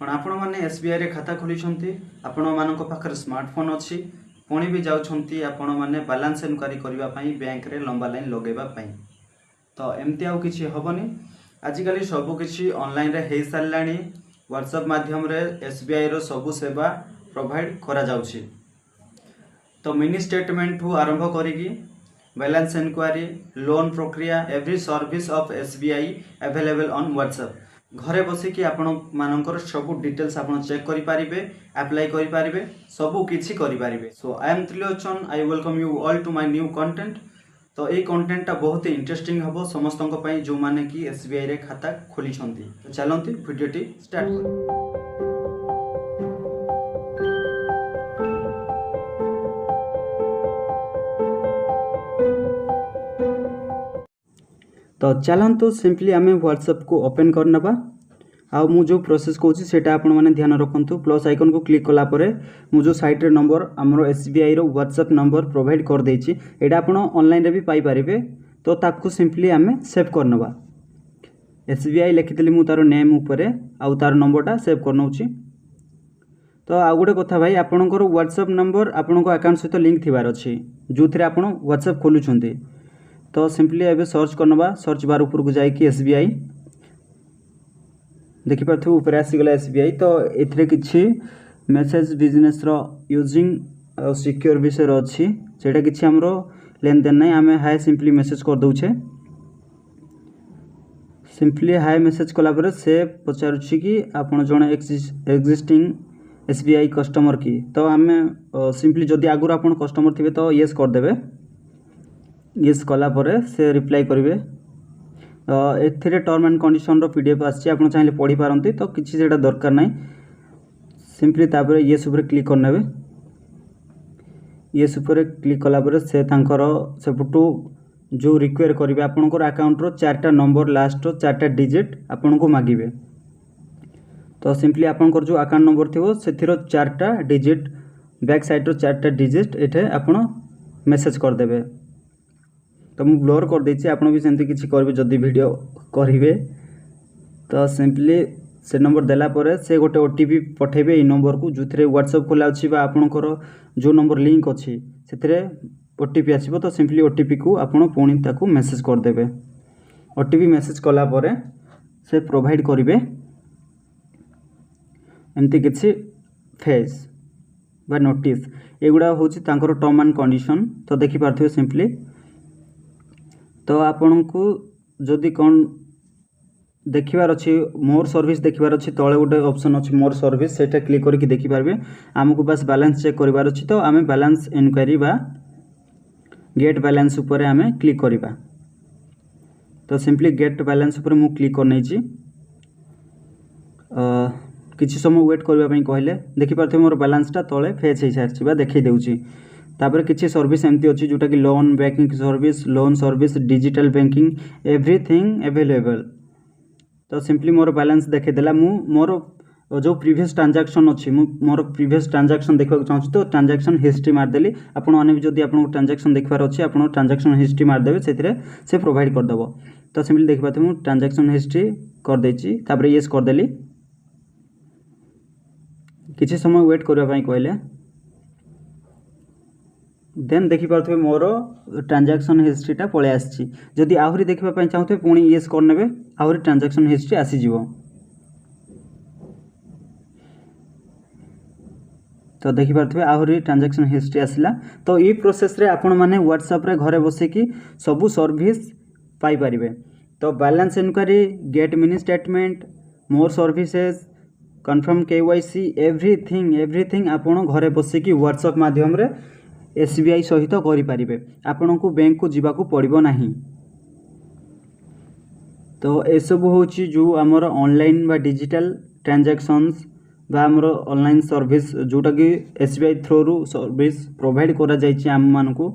आपण मैंने एसबीआई रे खाता खोली आपण मानक पाखर स्मार्टफोन अच्छी पुणी भी जाऊँगी आपण मैंने बैलेंस इनक्वारी करने बैंक रे लंबा लाइन लगेवाई तो एमती आउ कि हेनी आजिकल सबकि ऑनलाइन रे हो सारा व्हाट्सएप माध्यम रे एसबीआई रो सबु सेवा प्रोवाइड करा जाउछि। तो मिनी स्टेटमेंट ठू आरंभ करिकी बैलेंस इनक्वारी लोन प्रक्रिया every service of SBI available on WhatsApp घरे बसिकी आपण मानकर सब डिटेल्स आपण चेक करि पारिबे अप्लाई करि पारिबे सबु किछि करि पारिबे। So I am Trilochan I welcome you all to my new content. तो ये कंटेंट टा बहुत ही इंटरेस्टिंग हबो समस्तन पई जो माने कि एसबीआई रे खाता खोली छंती। तो चलंती वीडियोटी स्टार्ट कर। तो चलतु सिंपली आम व्हाट्सएप को ओपन करनबा आउ मु जो प्रोसेस कहूँ सेटा आपण मैंने ध्यान रखु प्लस आइकन को क्लिक कला परे मु जो साइट रे नंबर आमर एसबीआई रो व्हाट्सएप नंबर प्रोवाइड कर देछि एटा आपण ऑनलाइन रे भी पाई परिबे। तो ताकू सिंपली आम सेव करनबा एसबीआई लिखितली मु तार नेम ऊपर आउ तार नंबरटा सेव करनौछि। तो आउ गोटे कथा भाई आपणकर व्हाट्सएप नंबर आपण अकाउंट सहित लिंक थिबार अछि जो थरे आपण व्हाट्सएप खोलुछंती। तो सिंपली एबे सर्च करनबा सर्च बार ऊपर को जाई कि एसबीआई देखि पारथु ऊपर आसीगला एसबीआई। तो एथरे किछि मेसेज बिजनेस रो यूजिंग सिक्योर विषय रो अछि सेटा किछि हमरो लेन देन नै आमे हाय सिंपली मैसेज कर दउछे। सिंपली हाय मैसेज कला पर से पचारुछि कि आपण जने एक्जिस्टिंग एसबीआई कस्टमर की। तो आमे सिंपली जदी आगुर आपण कस्टमर थिबे तो यस कर देबे यस कला परे से रिप्लाई करेंगे। एथिरे टर्म एंड कंडीशन रो पीडीएफ आछि आपण चाहिले पढ़ी पारंती तो किछि सेटा दरकार नै सिंपली तापर यस ऊपर क्लिक करनेबे यस ऊपर क्लिक कला परे से तांकर सेपटू जो रिक्वायर करिवे आपनकर अकाउंट रो चारटा नंबर लास्ट रो चारटा डिजिट आपन को मागिबे। तो सिंपली आपनकर जो अकाउंट नंबर थिवो सेथिरो चारटा डिजिट बैक साइड रो चारटा डिजिट एठे आपन मेसेज कर देबे। तो मु ब्लर कर देछि आपण भी सेमती किछि करबे जदी वीडियो करिवे। तो सिंपली से नंबर देला परे से गोटे ओटीपी पठेबे ई नंबर को जुथरे व्हाट्सएप खोला अछि बा आपनकर जो नंबर लिंक अछि सेथरे ओटीपी आसीबो। तो सिंपली ओटीपी को आपण पुणी ताकू मेसेज कर देबे। ओटीपी मेसेज कला परे से प्रोवाइड करिवे एमती किछि फेस बा नोटिस एगुडा होछि तांकर टर्म एंड कंडीशन। तो देखि पारथिबे सिंपली। तो आपण को जदि कौन देखिबार अच्छी मोर सर्विस देखिबार अच्छी तले गोटे ऑप्शन अच्छी मोर सर्विस सेटा क्लिक करके देखि पारबे आमको बस बैलेंस चेक करिबार अच्छी। तो आमे बैलेंस इनक्वारी बा गेट बैलेंस ऊपर आमे क्लिक करिबा। तो सिंपली गेट बैलेंस ऊपर मु क्लिक करनै छी किछि समय वेट करबा पई कहले देखि पारथे मोर बैलेंसटा तले फेच हे सारछि बा देखै देउछि। तापर किछि सर्विस एमती अछि जोटा कि loan banking service loan service digital banking everything available. तो सिंपली मोर बैलेंस देखे देला मु मोर जो प्रीवियस ट्रांजैक्शन अछि मोर प्रीवियस ट्रांजैक्शन देखा चाहूँ तो ट्रांजैक्शन हिस्ट्री मारदेली आपण माने भी जदि आपण ट्रांजैक्शन देखबार अछि आपण ट्रांजैक्शन हिस्ट्री मार देबे सेथिरे से प्रोवाइड कर देबो। तो सिंपली देख पाते मु ट्रांजैक्शन हिस्ट्री कर देछि तापर यस कर देली किछि समय वेट करबा पई कहले देन देखि पारथबे मोर ट्रांजैक्शन हिस्ट्रीटा पळे आछि। जदि आहुरी देखबा पई चाहते पुणी यस करनेबे आहुरी ट्रांजैक्शन हिस्ट्री आसी जीवो। तो देखि पारथबे आहुरी ट्रांजैक्शन हिस्ट्री आसिला। तो ई प्रोसेस रे आपण माने व्हाट्सएप रे घरे बसे कि सबु सर्विस पाई परिबे। तो balance enquiry get mini statement more services confirm KYC everything आपण घरे बसे कि व्हाट्सएप माध्यम रे एसबीआई सहित करि पारिबे आपण को बैंक को जीवा को पड़िबो नाही। तो ए सब होची जो हमर ऑनलाइन बा डिजिटल ट्रांजैक्शंस बा हमर ऑनलाइन सर्विस जोटा कि एसबीआई थ्रू सर्विस प्रोवाइड करा जायछि आम मान को।